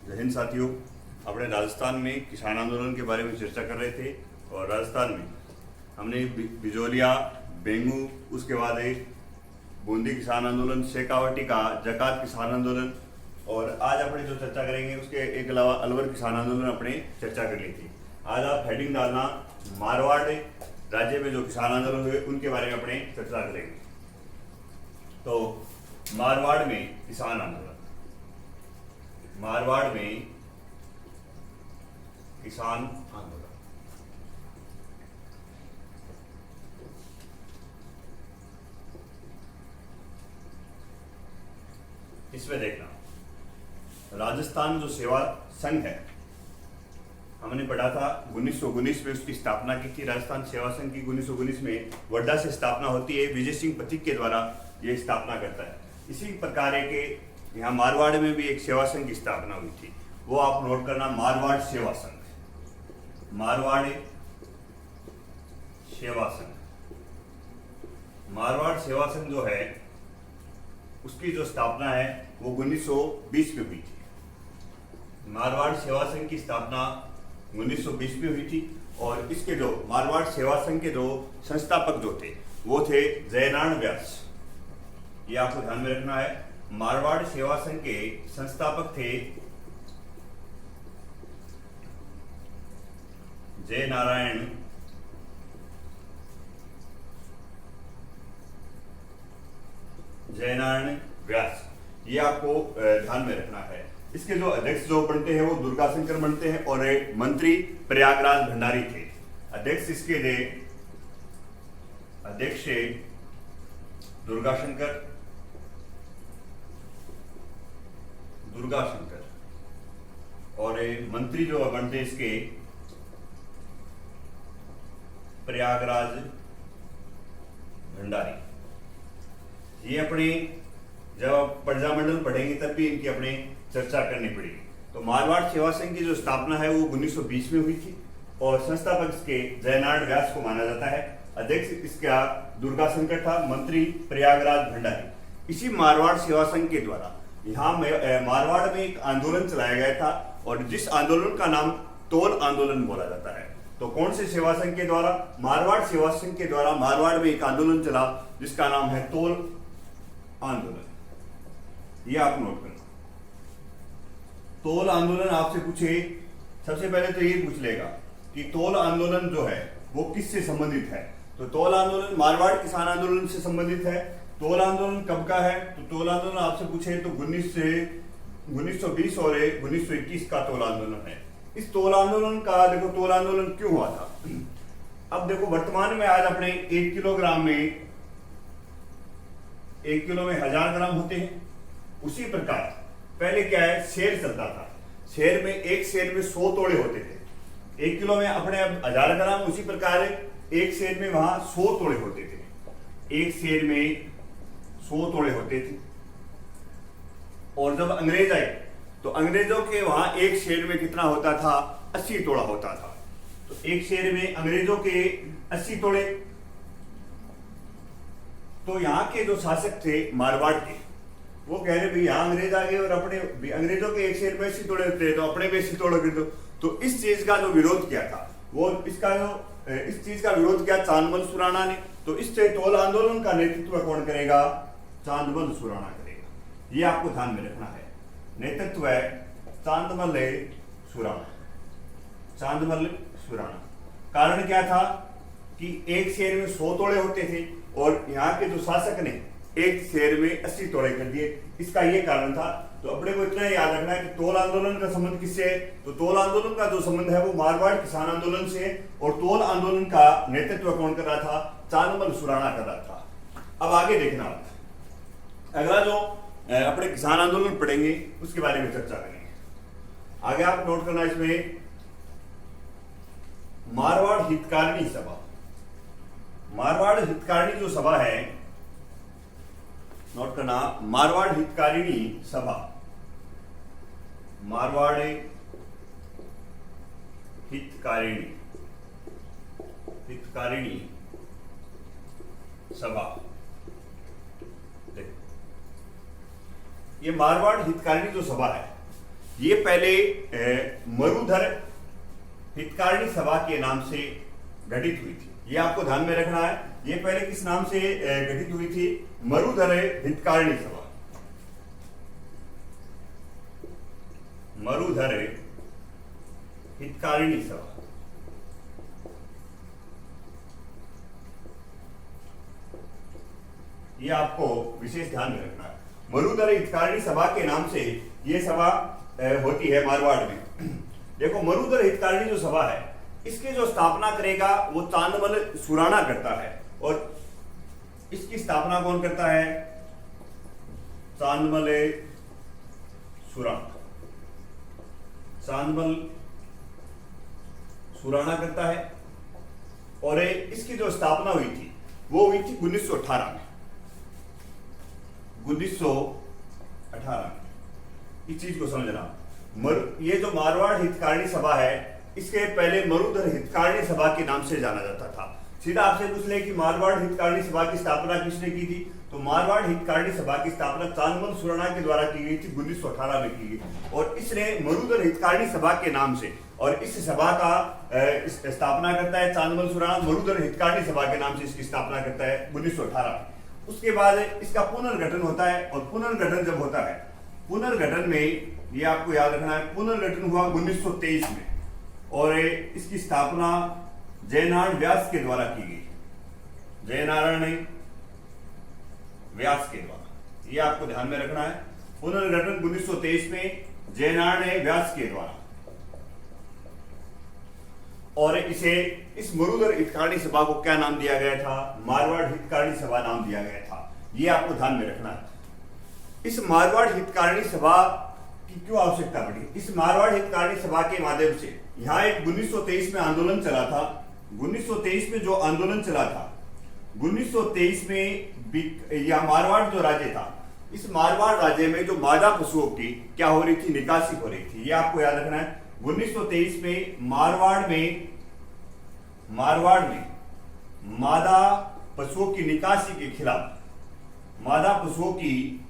जय हिंद साथियों। अपने राजस्थान में किसान आंदोलन के बारे में चर्चा कर रहे थे और राजस्थान में हमने बिजोलिया, बेंगू, उसके बाद एक बूंदी किसान आंदोलन, शेखावटी का जकात किसान आंदोलन और आज अपने जो चर्चा करेंगे उसके एक अलावा अलवर किसान आंदोलन अपने चर्चा कर ली थी। आज आप हेडिंग डालना मारवाड़ राज्य में जो किसान आंदोलन हुए उनके बारे में अपने चर्चा करेंगे। तो मारवाड़ में किसान आंदोलन, मारवाड़ में किसान आंदोलन। इसमें देखना, राजस्थान जो सेवा संघ है, हमने पढ़ा था 1919 में उसकी स्थापना की थी। राजस्थान सेवा संघ की 1919 में वड्डा से स्थापना होती है। विजय सिंह पथिक के द्वारा यह स्थापना करता है। इसी प्रकार के यहाँ मारवाड़ में भी एक सेवा संघ की स्थापना हुई थी, वो आप नोट करना, मारवाड़ सेवा संघ। मारवाड़ सेवा संघ, मारवाड़ सेवा संघ जो है उसकी जो स्थापना है वो 1920 में हुई थी। मारवाड़ सेवा संघ की स्थापना 1920 में हुई थी और इसके जो मारवाड़ सेवा संघ के जो संस्थापक जो थे वो थे जयनारायण व्यास। ये आपको ध्यान में रखना है। मारवाड़ सेवा संघ के संस्थापक थे जयनारायण व्यास। ये आपको ध्यान में रखना है। इसके जो अध्यक्ष जो बनते हैं वो दुर्गा शंकर बनते हैं और एक मंत्री प्रयागराज भंडारी थे। अध्यक्ष इसके थे अध्यक्ष दुर्गा शंकर और मंत्री जो बनते इसके प्रयागराज भंडारी। ये अपने जब आप प्रजामंडल पढ़ेंगे तब भी इनकी अपने चर्चा करनी पड़ेगी। तो मारवाड़ सेवा संघ की जो स्थापना है वो 1920 में हुई थी और संस्थापक इसके जयनारायण व्यास को माना जाता है। अध्यक्ष इसका दुर्गा शंकर था, मंत्री प्रयागराज भंडारी। इसी मारवाड़ सेवा संघ के द्वारा यहाँ मारवाड़ में एक आंदोलन चलाया गया था और जिस आंदोलन का नाम तोल आंदोलन बोला जाता है। तो कौन से सेवा संघ के द्वारा? मारवाड़ सेवा संघ के द्वारा मारवाड़ में एक आंदोलन चला जिसका नाम है तोल आंदोलन। ये आप नोट करना। तोल आंदोलन आपसे पूछे, सबसे पहले तो ये पूछ लेगा कि तोल आंदोलन जो है वो किससे संबंधित है। तो तोल आंदोलन मारवाड़ किसान आंदोलन से संबंधित है। तोल आंदोलन कब का है? तो तोल आंदोलन आपसे पूछे तो 1920 और 1921 का तोल आंदोलन है। इस तोल आंदोलन का देखो, तोल आंदोलन क्यों हुआ था। अब देखो, वर्तमान में आज अपने 1 किलोग्राम में 1 किलो में 1000 ग्राम होते हैं। उसी प्रकार पहले क्या है, शेर चलता था। शेर में एक शेर में 100 तोड़े होते थे। 1 किलो में अपने अब 1000 ग्राम, उसी प्रकार एक शेर में वहां 100 तोड़े होते थे। एक शेर में 100 तोड़े होते थे। और जब अंग्रेज आए तो अंग्रेजों के वहां एक शेर में कितना होता था? 80 तोड़ा होता था। तो एक शेर में अंग्रेजों के 80 तोड़े। तो यहाँ के जो शासक थे मारवाड़ के, वो कह रहे भाई यहाँ अंग्रेज आ गए और अपने अंग्रेजों के एक शेर में 80 तोड़े होते तो अपने भी 80 तोड़े कर दो। तो इस चीज का जो विरोध किया था वो इस चीज का विरोध किया चांदमल सुराणा ने। तो इस तोल आंदोलन का नेतृत्व कौन करेगा? चांदमल सुराणा करेगा। ये आपको ध्यान में रखना है। नेतृत्व है चांदमल सुराणा। कारण क्या था कि एक शेर में 100 तोड़े होते थे और यहाँ के जो शासक ने एक शेर में 80 तोड़े कर दिए। इसका ये कारण था। तो अपने को इतना याद रखना है कि तोल आंदोलन का संबंध किससे है? तो तोल आंदोलन का जो संबंध है वो मारवाड़ किसान आंदोलन से है और तोल आंदोलन का नेतृत्व कौन कर रहा था? चांदमल सुराणा कर रहा था। अब आगे देखना, अगला जो अपने किसान आंदोलन पढ़ेंगे उसके बारे में चर्चा करेंगे। आगे आप नोट करना इसमें मारवाड़ हितकारिणी सभा। मारवाड़ हितकारिणी जो सभा है, नोट करना, मारवाड़ हितकारिणी सभा। मारवाड़ हितकारिणी सभा। ये मारवाड़ हितकारिणी जो सभा है ये पहले मरुधर हितकारिणी सभा के नाम से गठित हुई थी। ये आपको ध्यान में रखना है। ये पहले किस नाम से गठित हुई थी? मरुधर हितकारिणी सभा। मरुधर हितकारिणी सभा। ये आपको विशेष ध्यान में रखना है। मरुधर हितकारिणी सभा के नाम से ये सभा होती है मारवाड़ में। देखो, मरुधर हितकारिणी जो सभा है, इसके जो स्थापना करेगा वो चांदमल सुराणा करता है। और इसकी स्थापना कौन करता है? चांदमल सुराणा। चांदमल सुराणा करता है। और इसकी जो स्थापना हुई थी वो हुई थी 1918 में। 1918 में। इस चीज को समझना। ये जो मारवाड़ हितकारिणी सभा है, इसके पहले मरुधर हितकारिणी सभा के नाम से जाना जाता था। सीधा आपसे पूछ ले कि मारवाड़ हितकारिणी सभा की स्थापना किसने की थी, तो मारवाड़ हितकारिणी सभा की स्थापना चांदमल सुराणा के द्वारा की गई थी, 1918 में की गई। और इसने मरुधर हितकारिणी सभा के नाम से, और इस सभा का स्थापना करता है चांदमल सुराणा, मरुधर हितकारिणी सभा के नाम से इसकी स्थापना करता है 1918 में। उसके बाद इसका पुनर्गठन होता है। और पुनर्गठन जब होता है, पुनर्गठन में ये आपको याद रखना है, पुनर्गठन हुआ 1923 में। और इसकी स्थापना जयनारायण व्यास के द्वारा की गई। जयनारायण व्यास के द्वारा। ये आपको ध्यान में रखना है। पुनर्गठन 1923 में जयनारायण व्यास के द्वारा। और इस मरुधर हितकारिणी सभा को क्या नाम दिया गया था? मारवाड़ हितकारिणी सभा नाम दिया गया था। ये आपको ध्यान में रखना है। इस मारवाड़ हितकारिणी सभा की क्यों आवश्यकता पड़ी? इस मारवाड़ हितकारिणी सभा के माध्यम से यहाँ एक 1923 में आंदोलन चला था। 1923 में जो आंदोलन चला था, 1923 में यह मारवाड़ जो राज्य था, इस मारवाड़ राज्य में जो मादा पशुओं की क्या हो रही थी? निकासी हो रही थी। ये आपको याद रखना है। 1923 में मारवाड़ में मादा पशुओं की निकासी के खिलाफ, मादा पशुओं की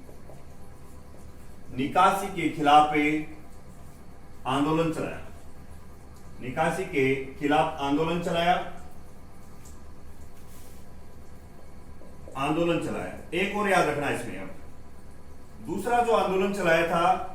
निकासी के खिलाफ आंदोलन चलाया। निकासी के खिलाफ आंदोलन चलाया। एक और याद रखना इसमें। अब दूसरा जो आंदोलन चलाया था,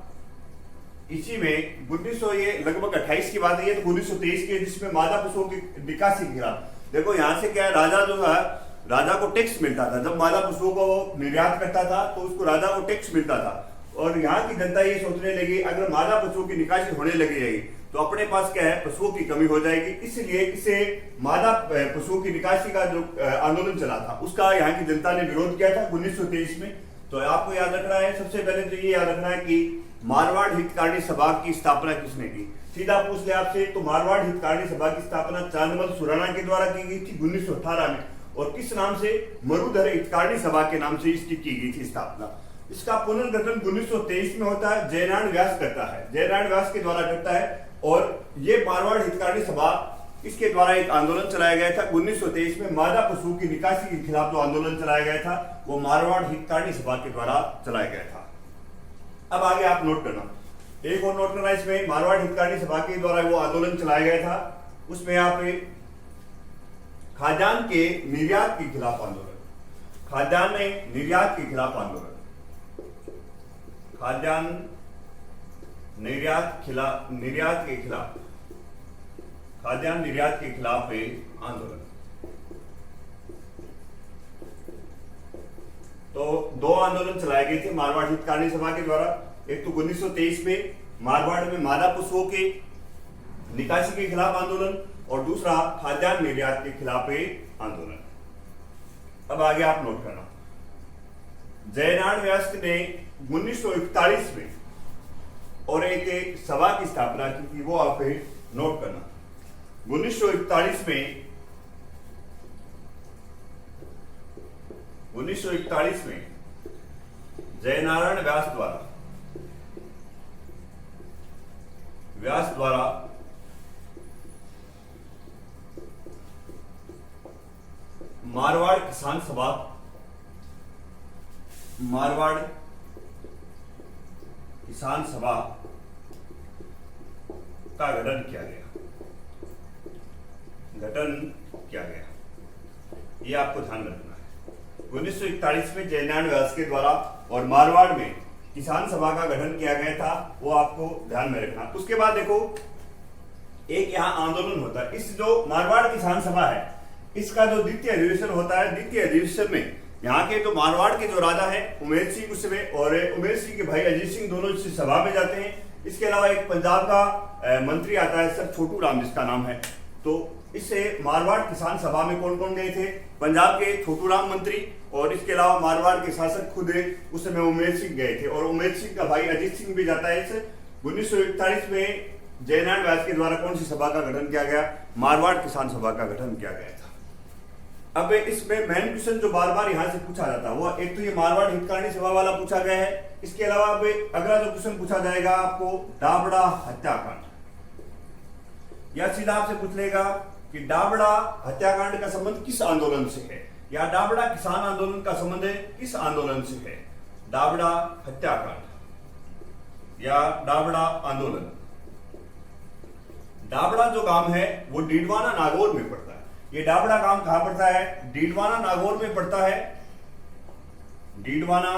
इसी में 1900, ये लगभग 28 की बात है, तो 1923 के, जिसमें मादा पशुओं की निकासी के खिलाफ। देखो यहां से क्या है, राजा जो है, राजा को टैक्स मिलता था। जब मादा पशुओं को निर्यात करता था तो उसको राजा को टैक्स मिलता था। और यहाँ की जनता ये सोचने लगी, अगर मादा पशुओं की निकासी होने लगी जाएगी तो अपने पास क्या है, पशुओं की कमी हो जाएगी। इसलिए इसे मादा पशुओं की निकासी का जो आंदोलन चला था, उसका यहाँ की जनता ने विरोध किया था 1923 में। तो आपको याद रखना है, सबसे पहले तो ये याद रखना है कि मारवाड़ हितकारिणी सभा की स्थापना किसने की? सीधा पूछ ले आपसे, तो मारवाड़ हितकारिणी सभा की स्थापना चांदमल सुराणा के द्वारा की गई थी 1918 में। और किस नाम से? मरुधर हितकारिणी सभा के नाम से इसकी की गई थी स्थापना। इसका पुनर्गठन 1923 में होता है, जयनारायण व्यास करता है, जयनारायण व्यास के द्वारा करता है। और ये मारवाड़ हितकारिणी सभा, इसके द्वारा एक आंदोलन चलाया गया था 1923 में, मादा पशुओं की निकासी के खिलाफ जो आंदोलन चलाया गया था वो मारवाड़ हितकारिणी सभा के द्वारा चलाया गया था। अब आगे आप नोट करना, एक और नोट करना इसमें, मारवाड़ हितकारिणी सभा के द्वारा वो आंदोलन चलाया गया था, उसमें आप खाद्यान्न के निर्यात के खिलाफ आंदोलन, खाद्यान्न निर्यात के खिलाफ आंदोलन, खाद्यान्न निर्यात के खिलाफ, खाद्यान्न निर्यात के खिलाफ आंदोलन। तो दो आंदोलन चलाए गए थे मारवाड़ हितकारिणी सभा के द्वारा। एक तो 1923 में मारवाड़ में मादा पशुओं के निकासी के खिलाफ आंदोलन, और दूसरा खाद्यान्न निर्यात के खिलाफ आंदोलन। अब आगे आप नोट करना, जयनारायण व्यास ने 1941 में और एक सभा की स्थापना की थी, वो आप नोट करना। 1941 में जयनारायण व्यास द्वारा मारवाड़ किसान सभा, मारवाड़ किसान सभा का गठन किया गया, ये आपको ध्यान रखना है। 1941 में जयनारायण व्यास के द्वारा और मारवाड़ में किसान सभा का गठन किया गया था, वो आपको ध्यान में रखना। उसके बाद देखो एक यहाँ आंदोलन होता है, इस जो मारवाड़ किसान सभा है इसका जो द्वितीय अधिवेशन होता है, द्वितीय अधिवेशन में यहाँ के जो मारवाड़ के जो राजा है उमेर सिंह उस समय और उमेर सिंह के भाई अजीत सिंह दोनों इस सभा में जाते हैं। इसके अलावा एक पंजाब का मंत्री आता है सर छोटू राम जिसका नाम है। तो इससे मारवाड़ किसान सभा में कौन कौन गए थे? पंजाब के छोटू राम मंत्री और इसके अलावा मारवाड़ के शासक खुद उस समय उमेर सिंह गए थे और उमेर सिंह का भाई अजीत सिंह भी जाता है। इस 1941 में जयनारायण व्यास के द्वारा कौन सी सभा का गठन किया गया? मारवाड़ किसान सभा का गठन किया गया था। अब इसमें मेन क्वेश्चन जो बार बार यहाँ से पूछा जाता है वो एक तो ये मारवाड़ हितकारिणी सभा वाला पूछा गया है। इसके अलावा अब अगला जो क्वेश्चन पूछा जाएगा आपको डाबड़ा हत्याकांड, या सीधा आपसे पूछ लेगा कि डाबड़ा हत्याकांड का संबंध किस आंदोलन से है, या डाबड़ा किसान आंदोलन का संबंध किस आंदोलन से है? डाबड़ा हत्याकांड या डाबड़ा आंदोलन। डाबड़ा जो गांव है वो डीडवाना नागौर में पड़ता है। ये डाबड़ा गांव कहां पड़ता है? डीडवाना नागौर में पड़ता है। डीडवाना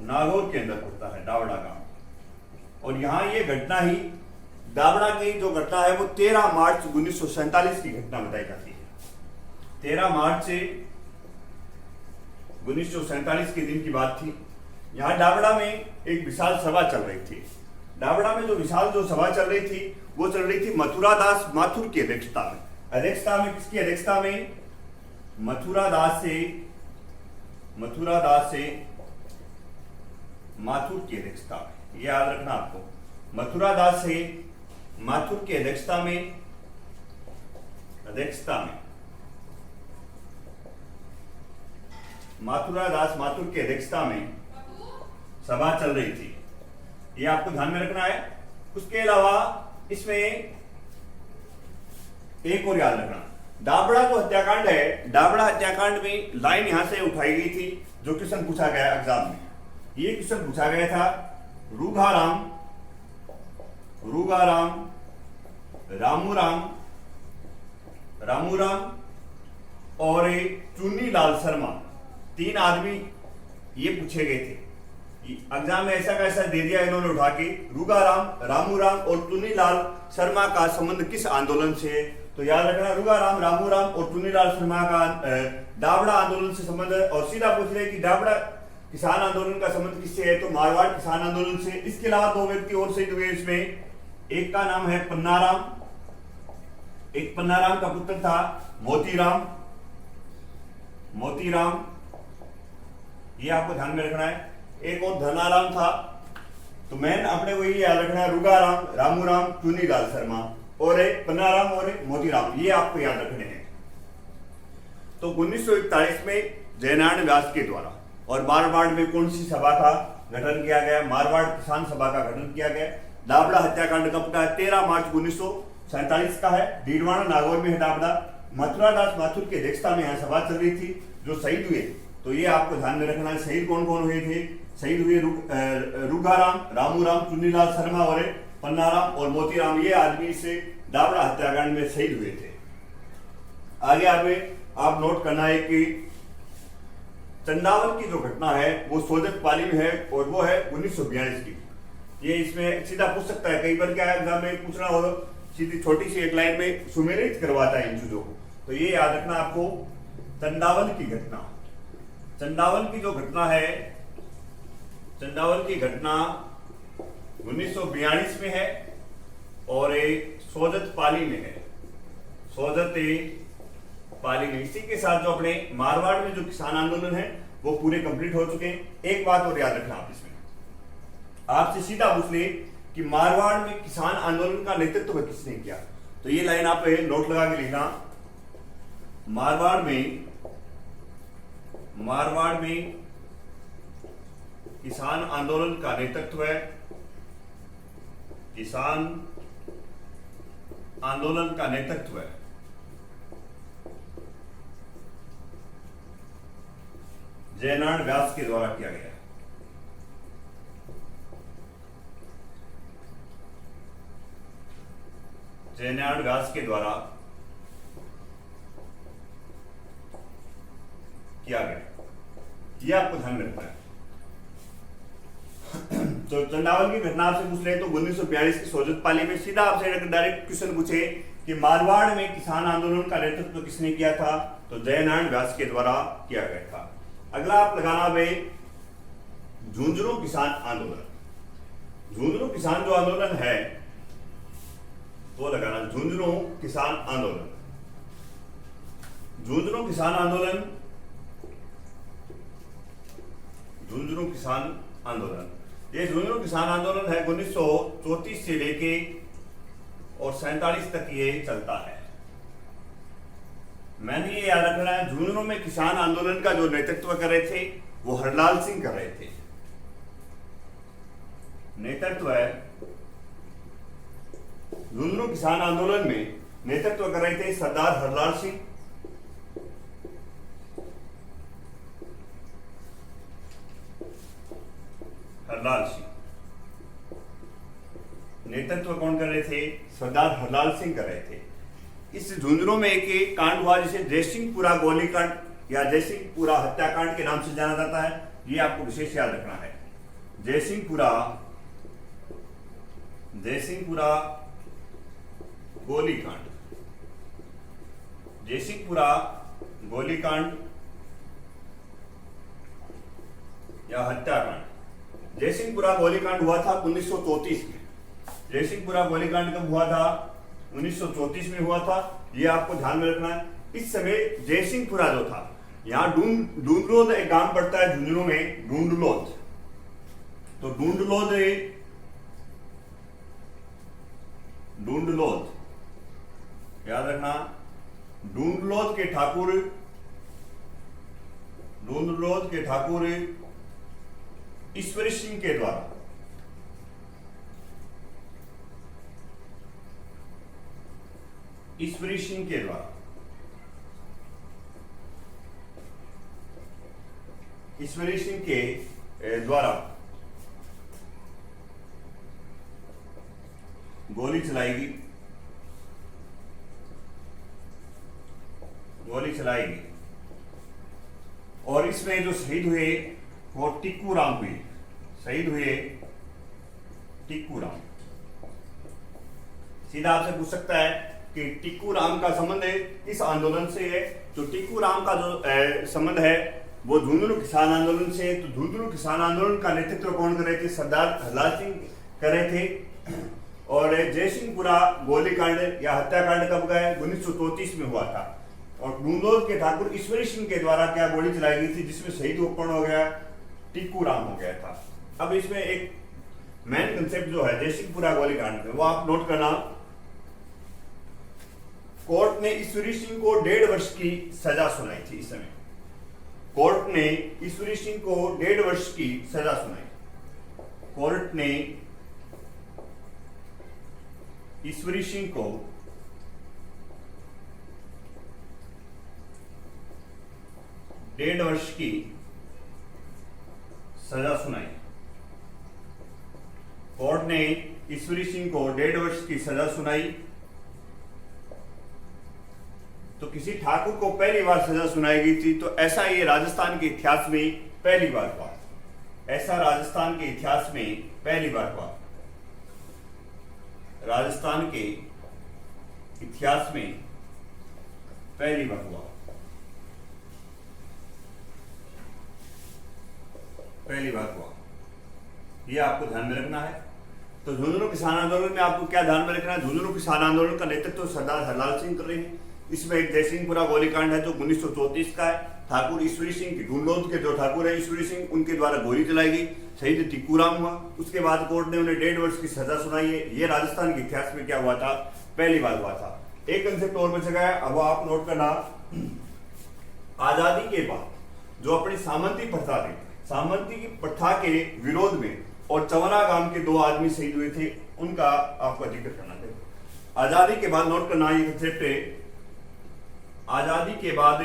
नागौर के अंदर पड़ता है डाबड़ा गांव। और यहां ये घटना ही डाबड़ा की जो घटना है वो 13 मार्च 1947 की घटना बताई जाती है। 13 मार्च से 1947 के दिन की बात थी। यहां डाबड़ा में एक विशाल सभा चल रही थी। डाबड़ा में जो विशाल जो सभा चल रही थी वो चल रही थी मथुरा दास माथुर की अध्यक्षता में। किसकी अध्यक्षता में? मथुरा दास से माथुर की अध्यक्षता में। ये याद रखना आपको, मथुरा दास से माथुर की अध्यक्षता में मथुरा दास माथुर की अध्यक्षता में सभा चल रही थी। ये आपको ध्यान में रखना है। उसके अलावा इसमें एक और याद रखना, डाबड़ा जो हत्याकांड है, डाबड़ा हत्याकांड में लाइन यहां से उठाई गई थी जो क्वेश्चन पूछा गया एग्जाम में। ये क्वेश्चन पूछा गया था रूघाराम, रामूराम और चुन्नीलाल शर्मा, 3 आदमी ये पूछे गए थे। एग्जाम में ऐसा कैसा दे दिया इन्होंने उठा के, रूघाराम, रामूराम और चुन्नीलाल शर्मा का संबंध किस आंदोलन से है? तो याद रखना रूघाराम, रामूराम और चुन्नीलाल शर्मा का डाबड़ा आंदोलन से संबंध है। और सीधा पूछ रहे कि डाबड़ा किसान आंदोलन का संबंध किससे है? तो मारवाड़ किसान आंदोलन से। इसके अलावा 2 व्यक्ति और शहीद हुए इसमें, एक का नाम है पन्नाराम, एक पन्नाराम का पुत्र था मोतीराम, ये आपको ध्यान में रखना है। एक और धनाराम था। तो मेन अपने को ये याद रखना है रूघाराम, रामूराम, चुन्नीलाल शर्मा और एक पन्नाराम और एक मोतीराम, ये आपको याद रखने हैं। तो 1941 में जयनारायण व्यास के द्वारा और मारवाड़ में कौन सी सभा का गठन किया गया? मारवाड़ किसान सभा का गठन किया गया। डाबड़ा हत्याकांड कब का है? 13 मार्च 1947 का है। डीडवाना नागौर में है डाबड़ा। मथुरा दास माथुर की अध्यक्षता में यहाँ सभा चल रही थी। जो शहीद हुए तो ये आपको ध्यान में रखना है, शहीद कौन कौन हुए थे? शहीद हुए रूघाराम, रामूराम, चुन्नीलाल शर्मा और पन्नाराम और मोतीराम, ये आदमी से डाबड़ा हत्याकांड में शहीद हुए थे। आगे आप नोट करना है कि चंदावल की जो घटना है वो सोजत पाली में है और वो है 1942 की। ये इसमें सीधा पूछ सकता है, कई बार क्या एग्जाम में पूछना हो सीधी छोटी सी एक लाइन में सुमेलित करवाता है इन चीजों को। तो ये याद रखना आपको, चंदावल की घटना, चंदावल की जो घटना है, चंदावल की घटना 1942 में है और सोजत पाली में है। सोजत पाली में। इसी के साथ जो अपने मारवाड़ में जो किसान आंदोलन है वो पूरे कंप्लीट हो चुके हैं। एक बात और याद रखना आप इसमें, आपसे सीधा पूछ ले कि मारवाड़ में किसान आंदोलन का नेतृत्व किसने किया? तो ये लाइन आप नोट लगा के लिखना, मारवाड़ में किसान आंदोलन का नेतृत्व है, किसान आंदोलन का नेतृत्व है जयनारायण व्यास के द्वारा किया गया। जयनारायण व्यास के द्वारा किया गया। ये आपको ध्यान में रखना है। तो चंडावल की घटना आपसे पूछ रहे हैं तो 1942 की सोजत पाली में सीधा आपसे डायरेक्ट क्वेश्चन पूछे कि मारवाड़ में किसान आंदोलन का नेतृत्व किसने किया था, तो जयनारायण व्यास के द्वारा किया गया था। अगला आप लगाना भाई झुंझुनू किसान आंदोलन। झुंझुनू किसान जो आंदोलन है वो लगाना, झुंझुनू किसान आंदोलन। झुंझुनू किसान आंदोलन, झुंझुनू किसान आंदोलन, ये झुंझुनू किसान आंदोलन है 1934 से लेके और 47 तक ये चलता है। मैंने ये याद रखना है, झुंझुनू में किसान आंदोलन का जो नेतृत्व कर रहे थे वो हरलाल सिंह कर रहे थे। नेतृत्व है झुंझुनू किसान आंदोलन में नेतृत्व कर रहे थे सरदार हरलाल सिंह। हरलाल सिंह नेतृत्व कौन कर रहे थे, सरदार हरलाल सिंह कर रहे थे। इस झुंझुनू में एक कांड हुआ जिसे जयसिंहपुरा गोलीकांड या जयसिंहपुरा हत्याकांड के नाम से जाना जाता है। ये आपको विशेष याद रखना है। जयसिंहपुरा गोलीकांड, जयसिंहपुरा गोलीकांड या हत्याकांड। जयसिंहपुरा गोलीकांड हुआ था 1934 में। जयसिंहपुरा गोलीकांड कब हुआ था, 1934 में हुआ था। ये आपको ध्यान में रखना है। इस समय जयसिंहपुरा जो था, यहाँ ढूंढलोद एक गांव पड़ता है झुंझुनू में, ढूंढलोद। तो ढूंढलोद याद रखना, ढूंढलोद के ठाकुर ईश्वरी सिंह के द्वारा ईश्वरी सिंह के द्वारा गोली चलाएगी और इसमें जो शहीद हुए वो टिक्कू राम हुए। सीधा आपसे पूछ सकता है कि टिक्कू राम का संबंध इस आंदोलन से है। तो टिक्कू राम का जो संबंध है वो झुंझुनू किसान आंदोलन से। तो झुंझुनू किसान आंदोलन का नेतृत्व कौन कर रहे थे, सरदार हरलाल सिंह कर रहे थे। और जयसिंहपुरा गोलीकांड या हत्याकांड कब गए, 1934 में हुआ था। और ढूंढलोद के ठाकुर ईश्वरी सिंह के द्वारा क्या गोली चलाई गई थी, जिसमें शहीद कौन हो गया, टिक्कू राम हो गया था। अब इसमें एक मेन कंसेप्ट जो है जयसिंहपुरा गोलीकांड में, वो आप नोट करना। कोर्ट ने ईश्वरी सिंह को 1.5 वर्ष की सजा सुनाई थी। इस समय कोर्ट ने ईश्वरी सिंह को 1.5 वर्ष की सजा सुनाई। कोर्ट ने ईश्वरी सिंह को 1.5 वर्ष की सजा सुनाई। कोर्ट ने ईश्वरी सिंह को 1.5 वर्ष की सजा सुनाई। तो किसी ठाकुर को पहली बार सजा सुनाई गई थी। तो ऐसा ये राजस्थान के इतिहास में पहली बार हुआ। ऐसा राजस्थान के इतिहास में पहली बार हुआ। राजस्थान के इतिहास में पहली बार हुआ। यह आपको ध्यान में रखना है। तो झुंझुनू किसान आंदोलन में आपको क्या ध्यान में रखना है, झुंझुनू किसान आंदोलन का नेतृत्व सरदार हरलाल सिंह कर रहे हैं। इसमें एक जयसिंहपुरा गोलीकांड है जो 1934 का है। ठाकुर ईश्वरी सिंह, ढूंढलोद के जो ठाकुर है ईश्वरी सिंह, उनके द्वारा गोली चलाई गई, शहीद टिक्कू राम हुआ। उसके बाद कोर्ट ने उन्हें 1.5 वर्ष की सजा सुनाई है। ये राजस्थान के इतिहास में क्या हुआ था, पहली बार हुआ था। एक कंसेप्ट और बच गया, अब आप नोट करना। आजादी के बाद जो अपनी सामंती प्रथा थी, सामंती की प्रथा के विरोध में और चवरा गांव के 2 आदमी शहीद हुए थे, उनका आपका जिक्र करना है। आजादी के बाद नोट करना ये कंसेप्ट है। आजादी के बाद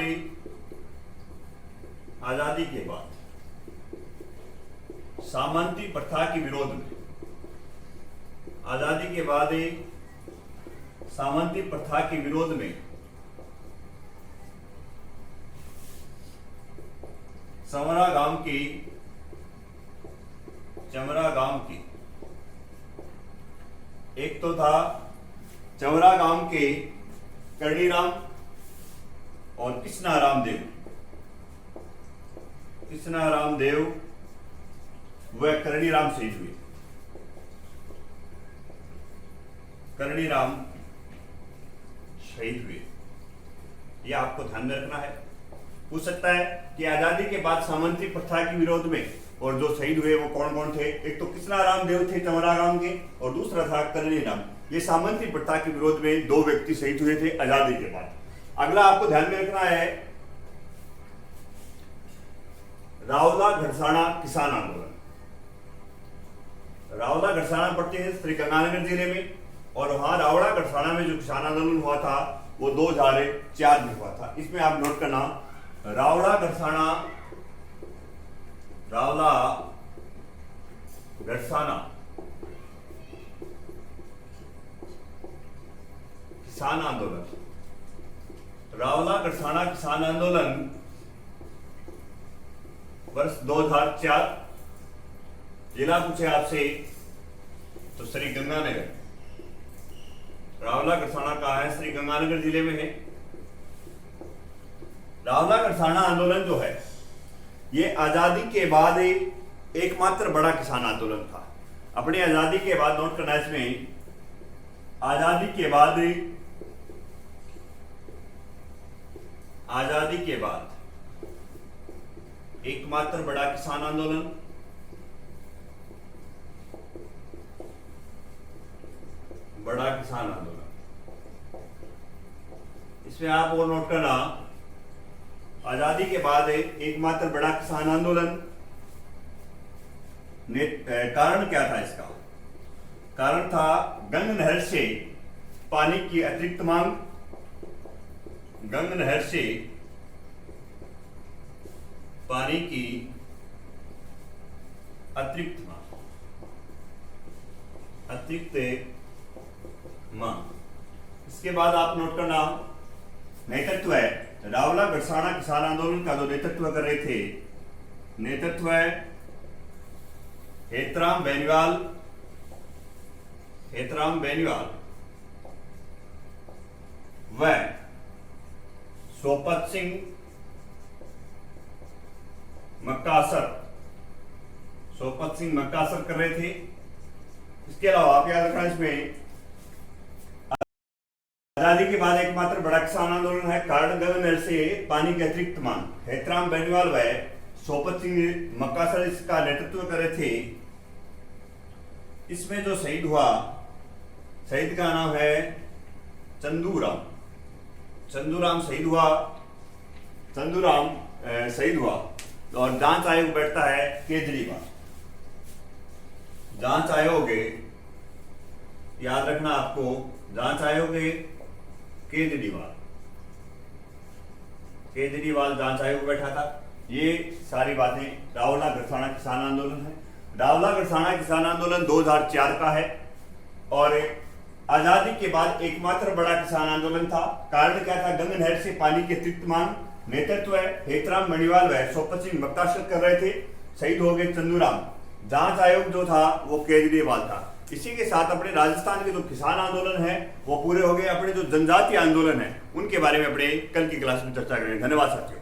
सामंती प्रथा के विरोध में, आजादी के बाद सामंती प्रथा के विरोध में चमरा गांव की एक तो था चमरा गांव के करनीराम और कृष्णाराम देव वह करनीराम शहीद हुए। यह आपको ध्यान में रखना है। पूछ सकता है कि आजादी के बाद सामंती प्रथा के विरोध में और जो शहीद हुए वो कौन कौन थे। एक तो कृष्णाराम देव थे चमरा गांव के, और दूसरा था करनीराम। ये सामंती प्रथा के विरोध में दो व्यक्ति शहीद हुए थे आजादी के बाद। अगला आपको ध्यान में रखना है रावला घड़साना किसान आंदोलन। रावला घड़साना पड़ते हैं श्री गंगानगर जिले में, और वहां रावला घड़साना में जो किसान आंदोलन हुआ था वो 2004 में हुआ था। इसमें आप नोट करना रावला घड़साना किसान आंदोलन। रावला घड़साना किसान आंदोलन वर्ष 2004। जिला पूछे आपसे तो श्री गंगानगर। रावला घड़साना कहाँ है? श्री गंगानगर जिले में है। रावला घड़साना आंदोलन जो है ये आजादी के बाद एकमात्र बड़ा किसान आंदोलन था। अपनी आजादी के बाद नोट करना इसमें, आजादी के बाद एकमात्र बड़ा किसान आंदोलन। इसमें आप और नोट करना आजादी के बाद एकमात्र बड़ा किसान आंदोलन। कारण क्या था इसका? कारण था गंग नहर से पानी की अतिरिक्त मांग। इसके बाद आप नोट करना नेतृत्व है। रावला घड़साना किसान आंदोलन का जो नेतृत्व कर रहे थे, नेतृत्व है हेतराम बेनीवाल व सोपत सिंह मक्कासर कर रहे थे। इसके अलावा आप याद रखना इसमें आजादी के बाद एकमात्र बड़ा किसान आंदोलन है। कारण गंग नहर से पानी की अतिरिक्त मांग। हेतराम बेनीवाल व सोपत सिंह मक्कासर इसका नेतृत्व कर रहे थे। इसमें जो शहीद हुआ, शहीद का नाम है चंदूराम शहीद हुआ। और जांच आयोग बैठता है केजरीवाल। जांच आयोग याद रखना आपको, जांच आयोग केजरीवाल जांच आयोग बैठा था। ये सारी बातें रावला घड़साना किसान आंदोलन है। रावला घड़साना किसान आंदोलन 2004 का है और आजादी के बाद एकमात्र बड़ा किसान आंदोलन था। कारण क्या था? गंग नहर से पानी की अतिरिक्त मांग। नेतृत्व है हेतराम बेनीवाल व सोपत सिंह मक्कासर कर रहे थे। शहीद हो गए चंदूराम। जांच आयोग जो था वो केजरीवाल था। इसी के साथ अपने राजस्थान के जो किसान आंदोलन है वो पूरे हो गए। अपने जो जनजातीय आंदोलन है उनके बारे में अपने कल की क्लास में चर्चा करेंगे। धन्यवाद साथियों।